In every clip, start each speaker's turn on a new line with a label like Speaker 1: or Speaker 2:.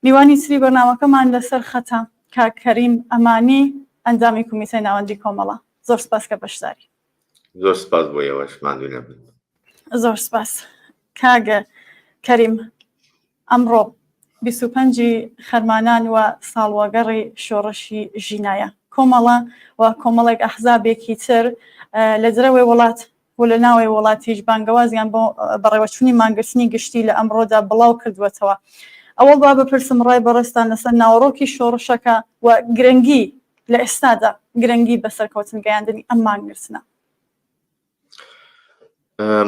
Speaker 1: میوانی سری بەرنامەکەمان لەسەر خەتە کاک کەریم ئەمانی ئەنجامی کمیسیۆنی ناوەندی کۆمەڵە. زۆر سپاس کە بەشداری.
Speaker 2: زۆر سپاس بۆ ئێوەش ماندوو نەبن.
Speaker 1: زۆر سپاس کاگە کەریم. ئەمڕۆ 25 خەرمانان و ساڵوەگەڕی شۆڕشی ژینایە کۆمەڵە و کۆمەڵێک ئەحزابێکی تر لە جرەوەی وڵات و لە ناوەی وڵاتیش بانگەوازیان بۆ بەڕێوەچوونی مانگرتنی گشتی لە ئەمڕۆدا بڵاو کردوێتەوە. ئەوە با بپرسم ڕای بەڕێستان لەسەر ناوەڕۆکی شۆڕشەکە و گرنگی لە ئێستادا گرنگی بەسەرکەوتن گەیاندنی ئەم مانگرتنە.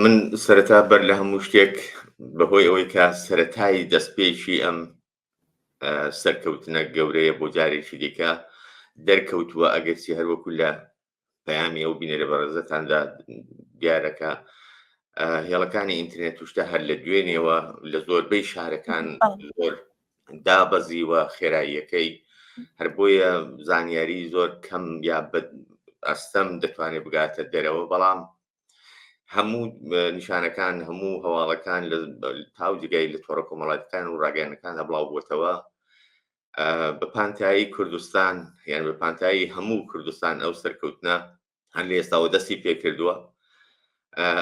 Speaker 2: من سەرەتا بەر لە هەموو شتێک بەهۆی ئەوەی کە سەرەتایی دەستپێکی ئەم سەرکەوتنە گەورەیە بۆ جارێکی دیکە دەرکەوتووە ئەگەرچی هەروەکو لە پەیامی ئەو بینێرە بەڕێزەتاندا دیارەکە هێڵەکانی ئینترنێت توشتە هەر لە دوێنێەوە لە زۆربەی شارەکان زۆر دابەزی و خێراییەکەی هەر بۆیە زانیاری زۆر کەم یا ئەستەم دەتوانێت بگاتە دەرەوە، بەڵام هەموو نیشانەکان هەموو هەواڵەکان لە تاوجگای لە تۆڕە کۆمەڵاتەکان و ڕاگەیانەکاندا بڵاو بووتەوە. بە پانتایی کوردستان یان بە پانتایی هەموو کوردستان ئەو سەرکەوتنە هەر لە ئێستاوە دەستی پێکردووە.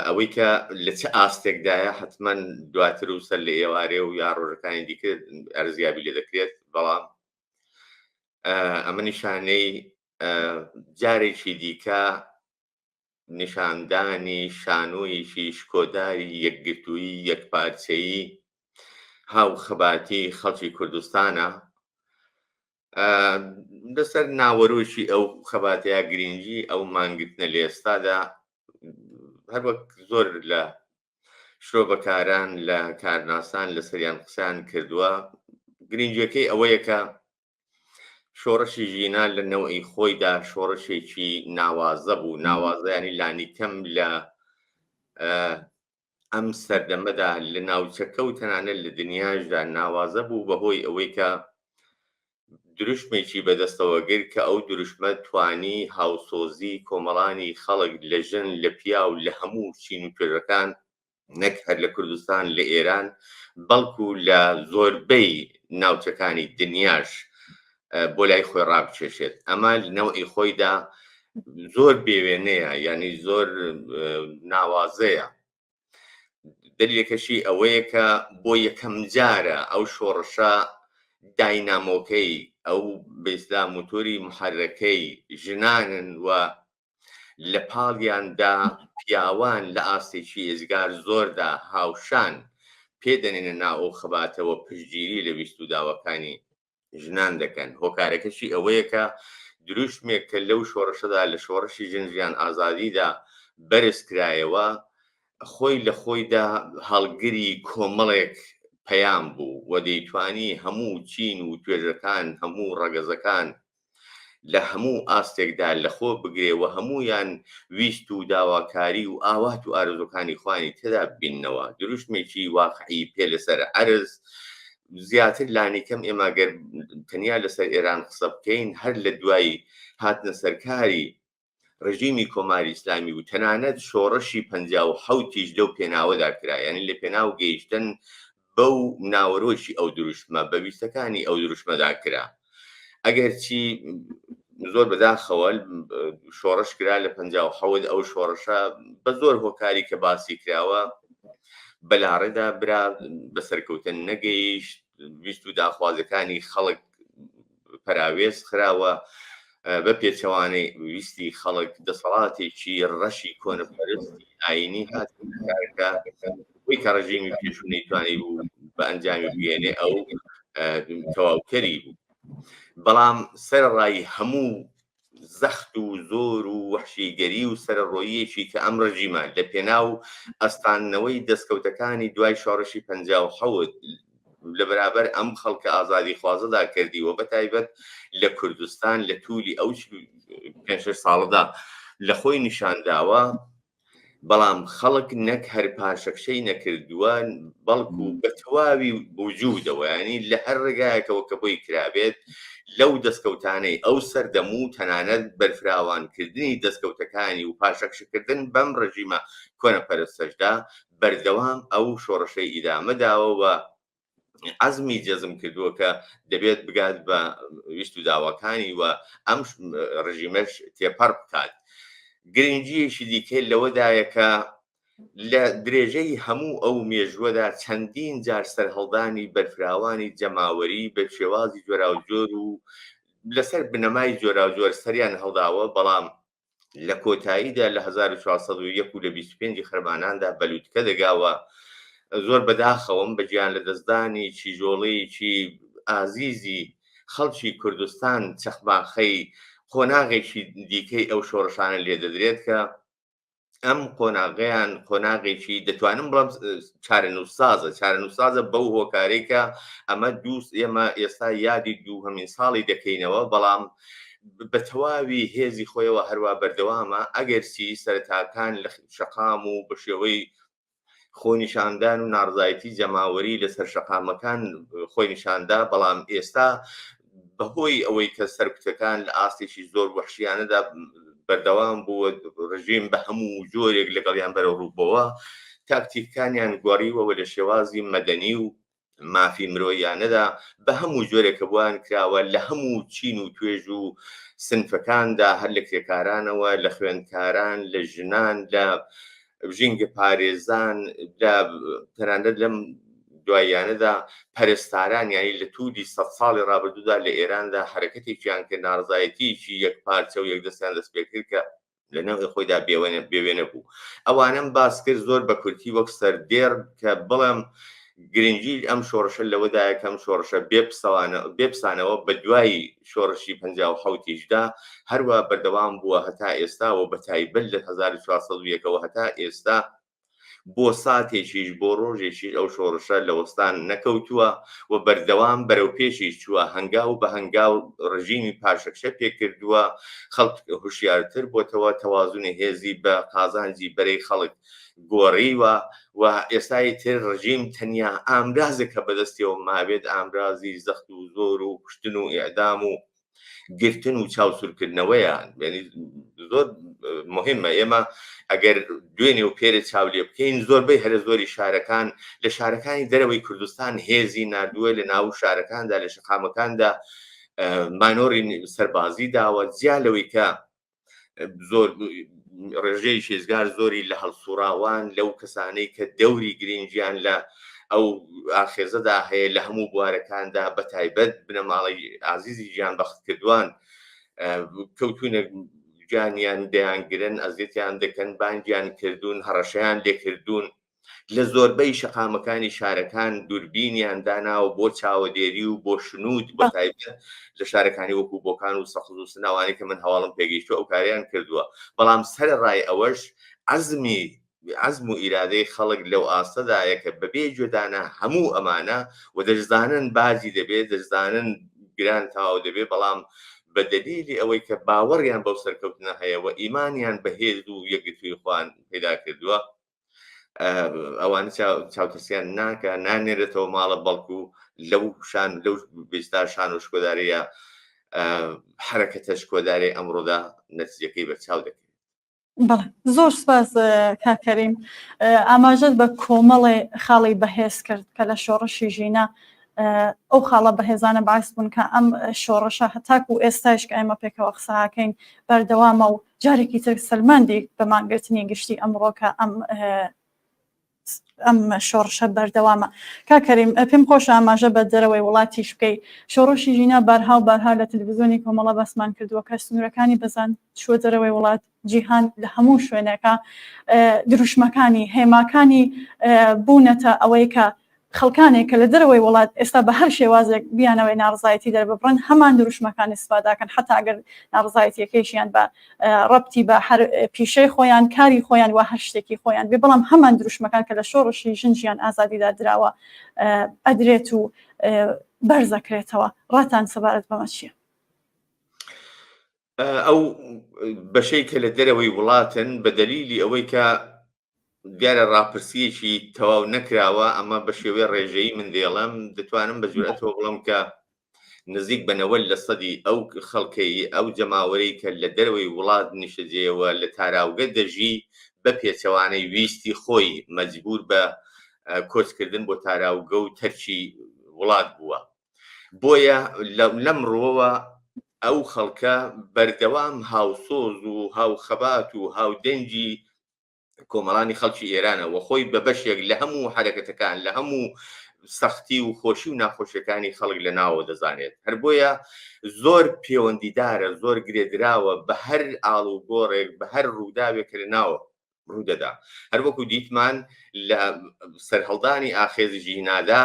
Speaker 2: ئەوەی کە لە چه ئاستێکدایە حتمما دواتر و سەر لە ئێوارێ و یا ڕۆژەکانی دیکە ئەرزیابی لێ دەکرێت، بەڵام ئەمە نیشانەی جارێکی دیکە نیشاندانی شانۆیەکی شکۆداری یەکگرتووی یەکپارچەیی هاو خەباتی خەڵکی کوردستانە لەسەر ناوەڕۆشی ئەو خەباتەیە گرنگی ئەو مانگرتنە لە ئێستادا هەروەک زۆر لە شرۆڤەکاران لە کارناسان لە سەریان قسەیان کردووە. گرنگیەکەی ئەوەیە کە شۆڕشی ژینا لە نەوەی خۆیدا شۆڕشێکی ناوازە بوو، ناوازەیانی لانی کەم لە ئەم سەردەمەدا لە ناوچەکە و تەنانەت لە دنیاشدا ناوازە بوو بەهۆی ئەوەی کە دروشمێکی بەدەستەوە گر کە ئەو دروشمە توانی هاوسۆزی کۆمەڵانی خەڵک لە ژن لە پیا و لە هەموو چین و توێژەکان نەک هەر لە کوردستان لە ئێران بەڵکو لە زۆربەی ناوچەکانی دنیاش بۆ لای خۆی ڕابچێشێت. ئەمە لەنەوەی خۆیدا زۆر بێوێنەیە، یعنی زۆر ناوازەیە. دلیلەکەشی ئەوەیە کە بۆ یەکەم جارە ئەو شۆڕشە داینامۆکەی ئەو بەیسلا موتۆری محرەکەی ژنانن و لە پاڵیاندا پیاوان لە ئاستێکی ئێزگار زۆردا هاوشان پێدەنێنە ناو ئەو خەباتەوە پشتگیری لە ویست و داوەکانی ژنان دەکەن. هۆکارەکەشی ئەوەیە کە دروشمێک کە لەو شۆڕشەدا لە شۆڕشی ژنجیان ئازادیدا بەرز کرایەوە خۆی لە خۆیدا هەڵگری کۆمەڵێک پەیام بوو و دەیتوانی هەموو چین و توێژەکان هەموو ڕەگەزەکان لە هەموو ئاستێکدا لەخۆ بگرێەوە هەمویان ویست و داواکاری و ئاوات و ئارزوەکانی خوانی تێدا بینەوە. دروشمێکی واقعی پێ لەسەر عەرز زیاتر لانیکەم ئێماگەر تەنیا لەسەر ئێران قسە بکەین هەر لە دوای هاتنە سەرکاری ڕژیمی کۆماری ئیسلامی و تەنانەت شۆڕشی 57 لەو پێناوەدا کرا، یعنی لە پێناو گەیشتن بەو ناوەڕۆشی ئەو دروشمە بە ویستەکانی ئەو دروشمەدا کرا. ئەگەر چی زۆر بەداخەوە شۆڕش کرا لە 57 ئەو شۆڕشە بە زۆر هۆکاری کە باسی کراوە بەلاڕێدا برا بەسەرکەوتن نەگەیشت، ویست و داخوازەکانی خەڵک پەراوێز خراوە بە پێچەوانەی ویستی خەڵک دەسەڵاتێکی ڕەشی کۆنەپەرستی ئاینی هاتکارەکە بۆی کە ڕژیمی پێشوو نەیتوانی بوو بە ئەنجامی بگەێنێ ئەو تەواوکەری بوو. بەڵام سەرڕای هەموو زەخت و زۆر و وەحشیگەری و سەرڕۆیەکی کە ئەم ڕژیمە لە پێناو ئەستانەوەی دەستکەوتەکانی دوای شۆڕشی 57 لە بەرابەر ئەم خەڵکە ئازادی خوازەدا کردیوە بە تایبەت لە کوردستان لە توولی ئەو 5 ساڵدا لە خۆی نیشانداوە، بەڵام خەڵک نەک هەر پاشەکشەی نەکردووە بەڵکو بە تەواوی وجودەوە، ینی لە هەر ڕێگایەکەوە کە بۆی کرابێت لەو دەستکەوتانەی ئەو سەردەموو تەنانەت بەرفراوانکردنی دەستکەوتەکانی و پاشەکشکردن بەم ڕژیمە کۆنەپەرستەشدا بەردەوام ئەو شۆڕشەی ئیدامەداوە و عەزمی جەزم کردووە کە دەبێت بگات بە ویست و داواکانی و ئەم ڕژیمەش تێپەڕ بکات. گرنگیەکی دیکەی لەوەدایە کە لە درێژەی هەموو ئەو مێژوەدا چەندین جار سەرهەڵدانی بەرفراوانی جەماوەری بە شێوازی جۆراوجۆر و لەسەر بنەمای جۆراوجۆر سەریان هەڵداوە، بەڵام لە کۆتاییدا لە 1401 و لە 25 خەرماناندا بەلووتکە دەگاوە. زۆر بەداخەوەم بە گیان لە دەستدانی چیژۆڵەیەکی ئازیزی خەڵکی کوردستان چەخماخەی قۆناغێکی دیکەی ئەو شۆڕشانە لێ دەدرێت کە ئەم قۆناغیان قۆناغێکی دەتوانم بڵم چارەنووسازە بەو هۆکارێکە ئەمە ئێمە ئێستا یادی دووهەمین ساڵی دەکەینەوە، بەڵام بە تەواوی هێزی خۆیەوە هەروە بەردەوامە ئەگەرچی سەرەتاکان لە شەقام و بە شێوەی خۆنیشاندان و ناڕزایەتی جەماوەری لەسەر شەقامەکان خۆی نیشاندا، بەڵام ئێستا بەهۆی ئەوەی کە سەرکوتەکان لە ئاستێکی زۆر وەحشیانەدا بەردەوام بووە، ڕژیم بە هەموو جۆرێک لەگەڵیان بەرە ڕووبەوە تاکتیکانیان گۆڕیوەوە لە شێوازی مەدەنی و مافی مرۆیانەدا بە هەموو جۆرێکە بووان کراوە لە هەموو چین و توێژ و سنفەکاندا، هەر لە کرێکارانەوە، لە خوێندکاران، لە ژنان، لە ژینگە پارێزان، لە تەنانەت لەم دواییانەدا پەرستاران، یانی لە توودی 100 ساڵی ڕابردوودا لە ئێراندا حرەکەتێکیان کرد، ناڕزایەتیکی یەکپارچە و یەکدەستیان دەست پێ کرد کە لە نێو خۆیدا بێوێنە بوو. ئەوانم باس کرد زۆر بە کورتی وەک سەردێر کە بڵێم گرنگی ئەم شۆڕشە لەوەدایە کەم شۆڕشە بێپسانەوە بە دوای شۆڕشی 57دا هەروە بەردەوام بووە هەتا ئێستا و بە تایبەت لە 1401ەوە هەتا ئێستا بۆ ساتێکیش بۆ ڕۆژێکی ئەو شۆڕشە لە وەستان نەکەوتووە و بەردەوام بەرەو پێشی چووە، هەنگاو بە هەنگاو ڕژیمی پاشەکشە پێکردووە، خەڵک هوشیارتر بۆتەوە، تەوازونی هێزی بە قازانجی بەرەی خەڵک گۆڕیوە و ئێستای تر ڕژیم تەنیا ئامرازێک کە بەدەستیەوە مابێت ئامرازی زەخت و زۆر و کوشتن و ئیعدام و گرتن و چاوسورکردنەوەیان. زۆر مهمە ئێمە ئەگەر دوێنێ و پێرە چاو لێ بکەین، زۆربەی هەرە زۆری شارەکان لە شارەکانی دەرەوەی کوردستان هێزی نردووە لە ناو شارەکاندا، لە شەقامەکاندا مانۆری سەربازی داوە، جیا لەوەی کە زۆر ڕێژەی شێزگار زۆری لە هەڵسوڕاوان لەو کەسانەی کە دەوری گرنگیان لە ئەو ئاخێزەدا هەیە لە هەموو بوارەکاندا، بە تایبەت بنەماڵی ئازیزی گیان بەخت کردوان کەوتونە گیانیان دەیانگرن، ئەزیەتیان دەکەن، بانگیان کردوون، هەڕەشەیان لێکردوون. لە زۆربەی شەقامەکانی شارەکان دووربینیان داناوە بۆ چاوەدێری و بۆ شنود، بە تایبەت لە شارەکانی وەکو بۆکان و سەخز و سناوانی کە من هەواڵم پێگەیشتووە ئەو کاریان کردووە، بەڵام سەرڕای ئەوەش عەزم و ئیرادەی خەڵک لەو ئاستەدایە کە بەبێ گوێدانە هەموو ئەمانە و دەشزانن باجی دەبێت، دەشزانن گران تاو دەبێت، بەڵام بە دەلیلی ئەوەی کە باوەڕیان بەو سەرکەوتنە هەیە و ئیمانیان بەهێز و یەکگرتووی خوان پەیدا کردووە، ئەوانە چاوتەسیان ناکە، نانێرێتەوە ماڵە، بەڵکو لەو بێستار شان و شکۆداریە حرەکەتە شکۆداری ئەمڕۆدا نەتیجەکەی بەرچاو دەکەێت.
Speaker 1: بەڵێ زۆر سپاس کاکەریم. ئاماژەت بە کۆمەڵێ خاڵی بەهێز کرد کە لە شۆڕشی ژینە ئەو خاڵە بەهێزانە باعث بوون کە ئەم شۆڕشە هەتاکو و ئێستاش کە ئێمە پێکەوە قسەکەین بەردەوامە و جارێکی تر سلماندی بەمانگرتنی گشتی ئەمڕۆکە ئەم شۆڕشە بەردەوامە. کاکەریم پێم خۆش ئاماژە بە دەرەوەی وڵاتیش بکەی. شۆڕشی ژینە بارها و بارها لە تەلەڤیزیۆنی کۆمەڵە بەسمان کردووە کە سنوورەکانی بەزان چوە دەرەوەی وڵات، جیهان لە هەموو شوێنەکە دروشمەکانی هێماکانی بوونەتە ئەوەی کە خەڵکانێک کە لە دەرەوەی وڵات ئێستا بە هەر شێوازێک بیانەوەی ناڕزایەتی دەرببڕن، هەمان دروشمەکان استفاداکەن، حتا ئەگەر ناڕزایەتیەکەیشیان بە ڕەبتی بە هەر پیشەی خۆیان، کاری خۆیان و هەر شتێکی خۆیان بێ، بەڵام هەمان دروشمەکان کە لە شۆڕشی ژنجیان ئازادیدا دراوە ئەدرێت و بەرزەکرێتەوە. ڕاتان سەبارەت بەمە چییە؟
Speaker 2: ئەو بەشەی کە لە دەرەوەی وڵاتن بە دەلیلی ئەوەی کە دیارە ڕاپرسیەکی تەواو نەکراوە، ئەمە بە شێوەی ڕێژەیی من دێڵم دەتوانم بە جورئەتەوە بڵم کە نزیک بە 90% ئەو خەڵکەی ئەو جەماوەرەی کە لە دەرەوەی وڵات نیشەجێەوە لە تاراوگە دەژی بە پێچەوانەی ویستی خۆی مەجبور بە کۆچکردن بۆ تاراوگە و تەرکی وڵات بووە. بۆیە لەم ڕۆوە ئەو خەڵکە بەردەوام هاوسۆز و هاوخەبات و هاودەنگی کۆمەڵانی خەڵکی ئێرانە و خۆی بە بەشێک لە هەموو حرەکەتەکان لە هەموو سەختی و خۆشی و ناخۆشیەکانی خەڵک لە ناوە دەزانێت. هەر بۆیە زۆر پەیوەندیدارە، زۆر گرێدراوە بە هەر ئاڵ و گۆڕێک بە هەر ڕووداوێک کە لە ناوە ڕوودەدا. هەر وەکو دیتمان لە سەرهەڵدانی ئاخێزی ژینادا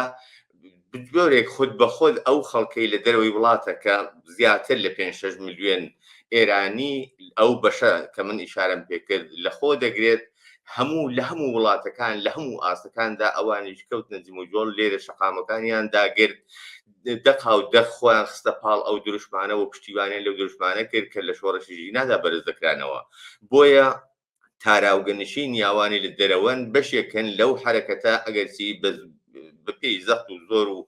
Speaker 2: بۆرێک خود بە خۆت ئەو خەڵکەی لە دەرەوەی وڵاتە کە زیاتر لە 5-6 ملیۆن ئێرانی ئەو بەشە کە من ئیشارەم پێکرد لە خۆ دەگرێت لە هەموو وڵاتەکان لە هەموو ئاستەکاندا ئەوانیش کەوتنە جموجۆڵ لێرە شەقامەکانیان داگرت دەقاو دەخۆیان خستە پاڵ ئەو دروشمانە و پشتیوانیان لەو دروشمانە کرد کە لە شۆڕەشی ژینادا بەرز دەکرانەوە. بۆیە تاراوگەنشین یاوانی لە دەرەوەن بەشێکن لەو حرەکەتە ئەگەرچی بەپێی زەخت و زۆر و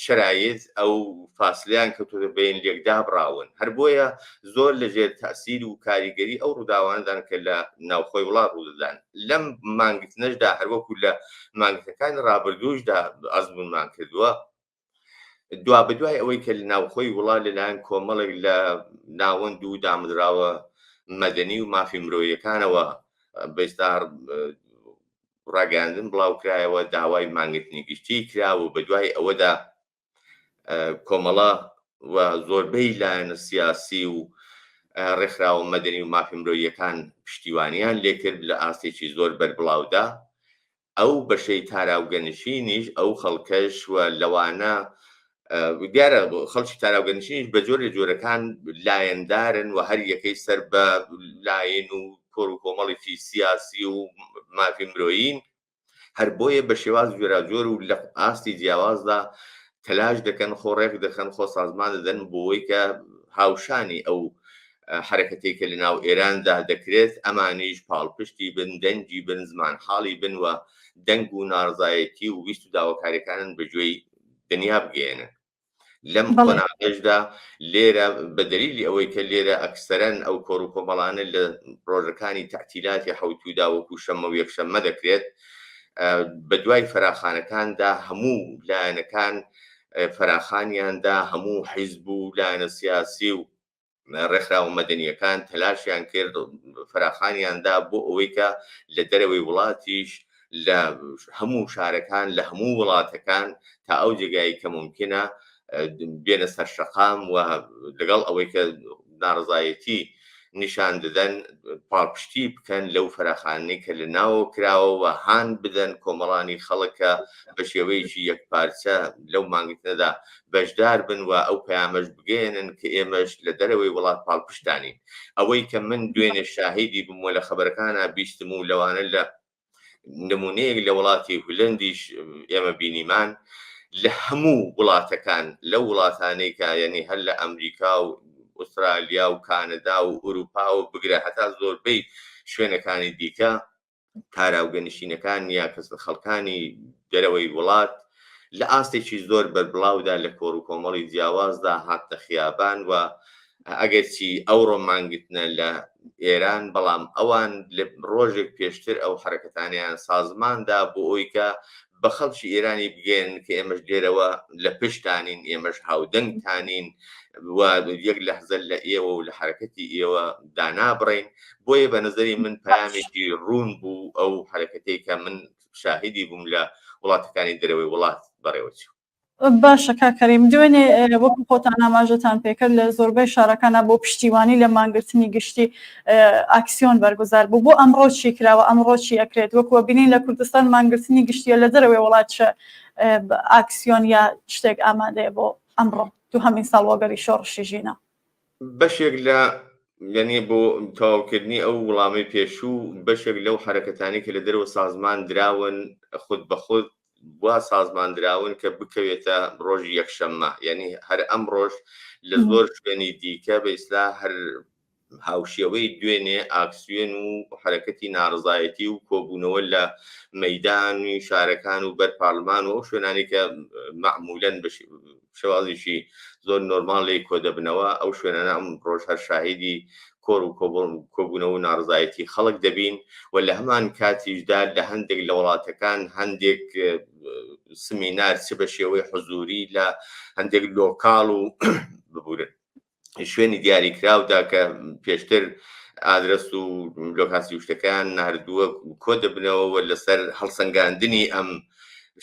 Speaker 2: شرایط ئەو فاسلیان کەوتوتە بین لێکدا بڕاون. هەر بۆیە زۆر لەژێر تەسیر و کاریگەری ئەو ڕووداوانەدان کە لە ناوخۆی وڵات ڕوودەدان. لەم مانگتنەشدا هەروەکو لە مانگتەکانی ڕابردووشدا ئەزمونمان کردووە بەدوای ئەوەی کە لە ناوخۆی وڵات لەلایەن کۆمەڵێک لە ناوەند و دامدراوە مەدەنی و مافی مرۆییەکانەوە بەستار ڕاگەاندن بڵاوکرایەوە داوای مانگتنی گشتی کراوە و بەدوای ئەوەدا کۆمەڵە و زۆربەی لایەنە سیاسی و ڕێکخراوە مەدەنی و مافی مرۆییەکان پشتیوانیان لێکرد لە ئاستێکی زۆر بەربڵاودا. ئەو بەشەی تاراوگەنشینیش ئەو خەڵکەش وە لەوانە دیارە خەڵکی تاراوگەنشینیش بە جۆرە جۆرەکان لایەندارن و هەر یەکەی سەر بە لایەن و کۆر و کۆمەڵێکی سیاسی و مافی مرۆیین. هەر بۆیە بە شێواز جۆراجۆر و لە ئاستی جیاوازدا تەلاش دەکەن خۆ ڕێک دەخەن خۆ سازمان دەدەن بۆەوەی کە هاوشانی ئەو حرەکەتێک کە لە ناو ئێراندا دەکرێت ئەمانیش پاڵپشتی بن دەنگی بن زمان حاڵی بنوە دەنگ و ناڕزایەتی و ویست و داواکاریەکانن بەگوێی دنیا بگەێنن. لەم قۆناغەشدا لێرە بە دەلیلی ئەوەی کە لێرە ئەکسەرەن ئەو کۆڕ و کۆمەڵانە لە ڕۆژەکانی تەعتیلاتی حەوتوودا وەکو شەممە و یەکشەممە دەکرێت بە دوای فراخانەکاندا هەموو لایەنەکان فراخانیاندا هەموو حیزب و لایەنە سیاسی و ڕێکخراوە مەدەنیەکان تەلاشیان کرد فراخانیاندا بۆ ئەوەی کە لە دەرەوەی وڵاتیش لە هەموو شارەکان لە هەموو وڵاتەکان تا ئەو جێگایی کە ممکنە بێنە سەر شەقام و لەگەڵ ئەوەی کە ناڕزایەتی نیشان دەدەن پاڵپشتی بکەن لەو فراخانەی کە لە ناوە کراوەوە هان بدەن کۆمەڵانی خەڵکە بە شێوەیەکی یەکپارچە لەو مانگتنەدا بەشدار بن و ئەو پەیامەش بگەێنن کە ئێمەش لە دەرەوەی وڵات پاڵپشتانین. ئەوەی کە من دوێنێ شاهیدی بوومە لە خەبەرەکانە بیستم و لەوانە لە نمونەیەک لە وڵاتی هولەندیش ئێمە بینیمان لە هەموو وڵاتەکان لەو وڵاتانەی کە یعنی هەر لە ئەمریکا و ئوسترالیا و کانەدا و ئوروپا و بگرە هەتا زۆربەی شوێنەکانی دیکە تاراوگەنشینەکان یا کەس خەڵکانی دەرەوەی وڵات لە ئاستێکی زۆر بەربڵاودا لە کۆڕ و کۆمەڵی جیاوازدا هاتە خیابان و ئەگەرچی ئەوڕۆ مانگتنە لە ئێران بەڵام ئەوان لە ڕۆژێک پێشتر ئەو حرەکەتانیان سازماندا بۆ ئەوی کە بە خەڵکی ئێرانی بگەن کە ئێمەش لێرەوە لە پشتانین ئێمەش هاودەنگتانین و یەک لەحزە لە ئێوە و لە حرەکەتی ئێوە دانابڕین. بۆیە بە نظری من پامێکی ڕوون بوو ئەو حرەکەتەی کە من شاهدی بووم لە وڵاتەکانی دەرەوەی وڵات بەڕێوەچوو.
Speaker 1: باشە کاکەریم دوێنێ وەکو خۆتان ئاماژەتان پێکرد لە زۆربەی شارەکانە بۆ پشتیوانی لە مانگرتنی گشتی ئاکسیۆن بەرگوزار بوو بۆ ئەمڕۆ چی کراوە ئەمڕۆ چی ئەکرێت وەکووە بینین لە کوردستان مانگرتنی گشتیە لە دەرەوەی وڵات ئاکسیۆن یا شتێک ئامادەیە بۆ ئەمڕۆ دووهەمین ساڵوەگەری شۆڕشی ژینە
Speaker 2: بەشێک لە یعنی بۆ تەواوکردنی ئەو وەڵامی پێشوو بەشێک لەو حرەکەتانی کە لە دەرەوە سازمان دراون خود بە خود وا سازمان دراون کە بکەوێتە ڕۆژی یەکشەممە یعنی هەر ئەم ڕۆژ لە زۆر شوێنی دیکە بە ئیسلا هەر هاوشێوەی دوێنێ ئاکسیۆن و حرەکەتی ناڕزایەتی و کۆبوونەوە لە مەیدانی شارەکان و بەر پاڵمان و شوێنانی کە معمولەن بە شێوازێکی زۆر نۆرماڵی کۆدەبنەوە ئەو شوێنانە ئەم ڕۆژ هەر شاهیدی کۆر و کۆبوونەوە و ناڕزایەتی خەڵک دەبین و لە هەمان کاتیشدا لە هەندێک لە وڵاتەکان هەندێک سمینار چ بە شێوەی حزوری لە هەندێک لۆکاڵ و ببورن شوێنی دیاریکراودا کە پێشتر ئادرس و لۆکاسی شتەکان نردووە کۆ دەبنەوە لەسەر هەڵسەنگاندنی ئەم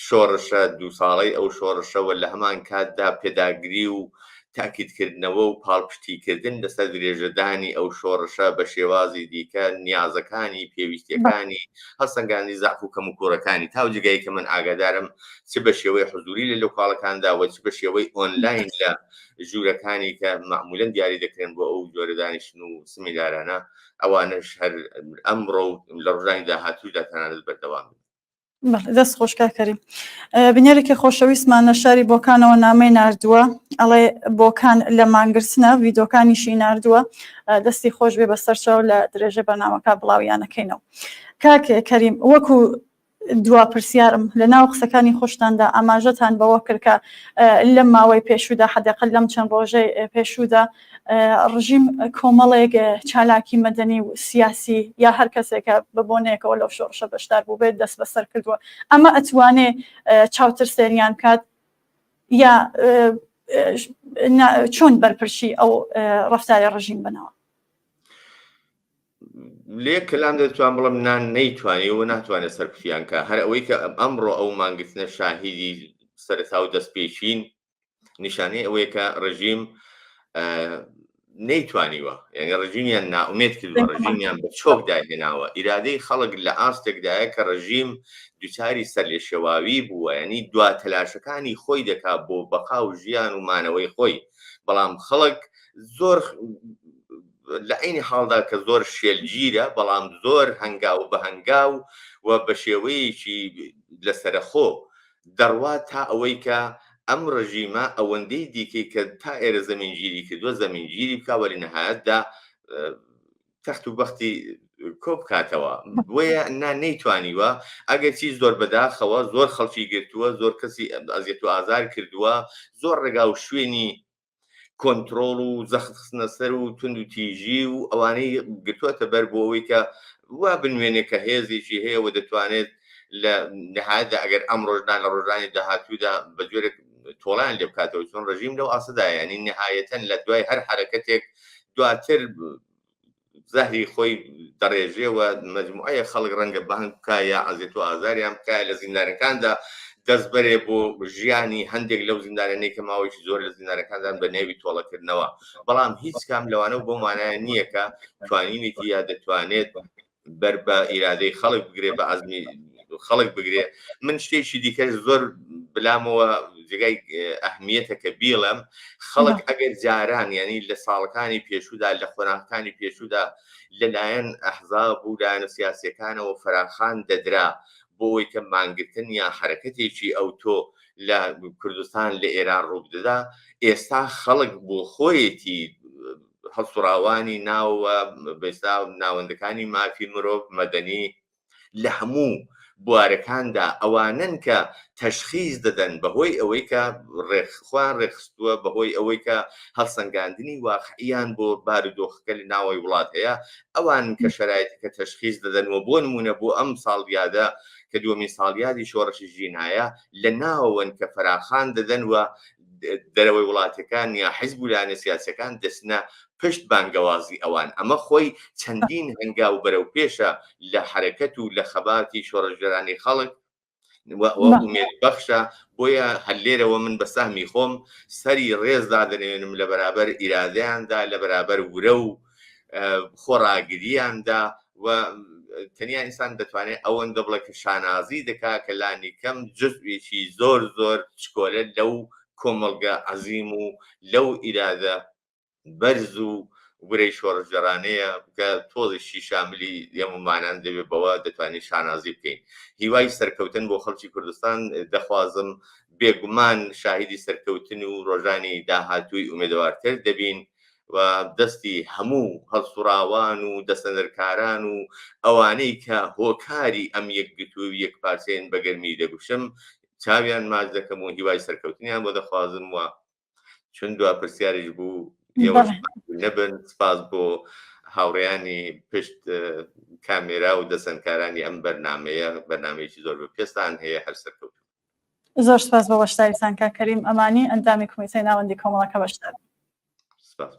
Speaker 2: شۆڕشە دو ساڵەی ئەو شۆڕشەوە لە هەمان کاتدا پێداگری و تاکیدکردنەوە و پاڵپشتیکردن لەسەر درێژەدانی ئەو شۆڕشە بە شێوازی دیکە نیازەکانی پێویستیەکانی هەڵسەنگاندنی زعف و کەم و کوڕەکانی تا جگەی کە من ئاگادارم چ بە شێوەی حزوری لە لۆکاڵەکاندا و چ بە شێوەی ئۆنلاین لە ژوورەکانی کە معمولەن دیاری دەکرێن بۆ ئەو جۆرە دانیشتن و سمیلارانە ئەوانش هەر ئەمڕۆ لە ڕۆژانی داهاتوودا تەنانەت بەردەوام
Speaker 1: دەست خۆشکار کەریم بنیارێکی خۆشەویستمانە شاری بۆکانەوە نامەی ناردووە ئەڵێ بۆکان لە مانگرتنە ڤیدۆکانیشی ناردووە دەستی خۆش بێ بەسەرچاو لە درێژە بەنامەکە بڵاویانەکەینەوە کاکێ کەریم وەکو دوا پرسیارم لە ناو قسەکانی خۆشتاندا ئاماژەتان بەوە کرد کە لەم ماوەی پێشوودا حدەقل لەم چەند ڕۆژەی پێشوودا ڕژیم کۆمەڵێک چالاکی مەدەنی و سیاسی یا هەر کەسێکە ببوونەیەکەوە لەو شۆڕشە بەشدار بوو بێت دەست بەسەر کردووە ئەمە ئەتوانێ چاوتر سێریان کات یا چۆن بەرپرسی ئەو ڕەفتاری ڕژیم بنەوە
Speaker 2: لێ کەلام دەتوان بڵم نەیتوانی و ناتوانێت سەرکوتیان کە هەر ئەوەی کە ئەمڕۆ ئەو مانگرتنە شاهیدی سەرەتا و دەستپێچین نیشانەی ئەوەیە کە ڕژیم نەیتوانیوە یعنی ڕژیمیان ناومێت کردووە ڕژیمیان بە چۆک داهێناوە ئیرادەی خەڵک لە ئاستێکدایە کە ڕژیم دووچاری سەرلێشێواوی بووە ینی دوا تەلاشەکانی خۆی دەکات بۆ بەقا و ژیان و مانەوەی خۆی بەڵام خەڵک زۆر لە عینی حاڵدا کە زۆر شێلگیرە بەڵام زۆر هەنگاو بە هەنگاو و بە شێوەیەکی لەسەرخۆ دەڕوات تا ئەوەی کە ئەم ڕژیمە ئەوەندەی دیکەی کە تا ئێرە زەمینگیری کردووە زەمینگیری بکوە لە نەهایەتدا تەخت و بەختی کۆ بکاتەوە بۆیە نەیتوانیوە ئەگەر چی زۆر بەداخەوە زۆر خەڵکی گرتووە زۆر کەسی ئەزیەت و ئازار کردووە زۆر ڕێگا و شوێنی کۆنتترۆل و زەختخستنە سەر و تند و تیژی و ئەوانەی گرتووەتە بەر بۆ ئەوەی کە وا بنوێنێ کە هێزێکی هەیە و دەتوانێت لە نەهایەتدا ئەگەر ئەم ڕۆژدان لە ڕۆژانی داهاتوودا بە جۆرێک تۆڵان لێ بکاتەوە چۆن ڕژیم لەو ئاسەدایە ینی نەهایەتەن لە دوای هەر حرەکەتێک دواتر زەهری خۆی دەڕێژێەوە مەجموعەیە خەڵک ڕەنگە بانگ بکە یا ئەزیەت و ئازاریان بکە لە زیندانەکاندا دەست بەرێ بۆ ژیانی هەندێک لەو زیندانانەی کە ماوەیەکی زۆر لە زیندانەکاندان بە نێوی تۆڵەکردنەوە بەڵام هیچ کام لەوانە بۆ مانایە نییە کە توانینێتی یا دەتوانێت بەر بە ئیرادەی خەڵک بگرێ بە عەزمی خەڵک بگرێ من شتێکی دیکەش زۆر بلامەوە جگای ئەهمیەتە کە بیڵم خەڵک ئەگەر جاران ینی لە ساڵەکانی پێشوودا لە خۆراکانی پێشوودا لەلایەن ئەحزاب و لایەنە سیاسیەکانەوە فراخان دەدرا بۆ ئەوەی کە مانگرتن یا حرەکەتێکی ئەو تۆ لە کوردستان لە ئێران ڕوودەدا ئێستا خەڵک بۆ خۆیەتی هەڵسوڕاوانی ناوە بەستا ناوەندەکانی مافی مرۆڤ مەدەنی لە هەموو بوارەکاندا ئەوانن کە تەشخیص دەدەن بەهۆی ئەوەی کە ڕێکخوان ڕێخستووە بەهۆی ئەوەی کە هەڵسەنگاندنی واقعیان بۆ بارودۆخەکە لە ناوەی وڵات هەیە ئەوان کە شەرایەتی کە تەشخیص دەدەنەوە بۆ نمونە بۆ ئەم ساڵیادە کە دووەمین ساڵیادی شۆڕشی ژینایە لە ناوەوەن کە فراخان دەدەن و دەرەوەی وڵاتەکان یا حیزب و لایەنە سیاسیەکان دەچنە پشت بانگەوازی ئەوان ئەمە خۆی چەندین هەنگاو بەرەو پێشە لە حرەکەت و لە خەباتی شۆڕەژێرانی خەڵک ئومێدبەخشە بۆیە هەلێرەوە من بە سەهمی خۆم سەری ڕێزدا دەنێنم لە بەرابەر ئیرادەیاندا لە بەرابەر ورە و خۆڕاگریاندا و تەنیا ئینسان دەتوانێت ئەوەندە بڵێ کە شانازی دەکا کە لانی کەم جزوێکی زۆر زۆر چکۆلە لەو کۆمەڵگە عەزیم و لەو ئیرادە بەرز و ورەی شۆڕژەرانەیە کە تۆزێکی شاملی هەمومانان دەبێت بەوە دەتوانێت شانازی بکەین هیوای سەرکەوتن بۆ خەڵکی کوردستان دەخوازم بێگومان شاهیدی سەرکەوتن و ڕۆژانی داهاتووی ئومێدەوارتر دەبین و دەستی هەموو هەڵسوڕاوان و دەستەنەرکاران و ئەوانەی کە هۆکاری ئەم یەکگرتووی و یەکپارچەیەن بەگەرمی دەگوشم چاویان ماچ دەکەم و هیوای سەرکەوتنیان بۆ دەخوازم وە چون دوا پرسیارش بوو نەبن سپاس بۆ هاوڕێیانی پشت کامێرا و دەسەنکارانی ئەم بەرنمەیەکی زۆر پێستان هەیە هەر سەرکەوت.
Speaker 1: زۆر سپاس بە بەشداریتان کاک کەریم ئەمانی ئەندامی کمیتەی ناوەندی کۆمەڵەکە بەشدار.
Speaker 2: سپاس.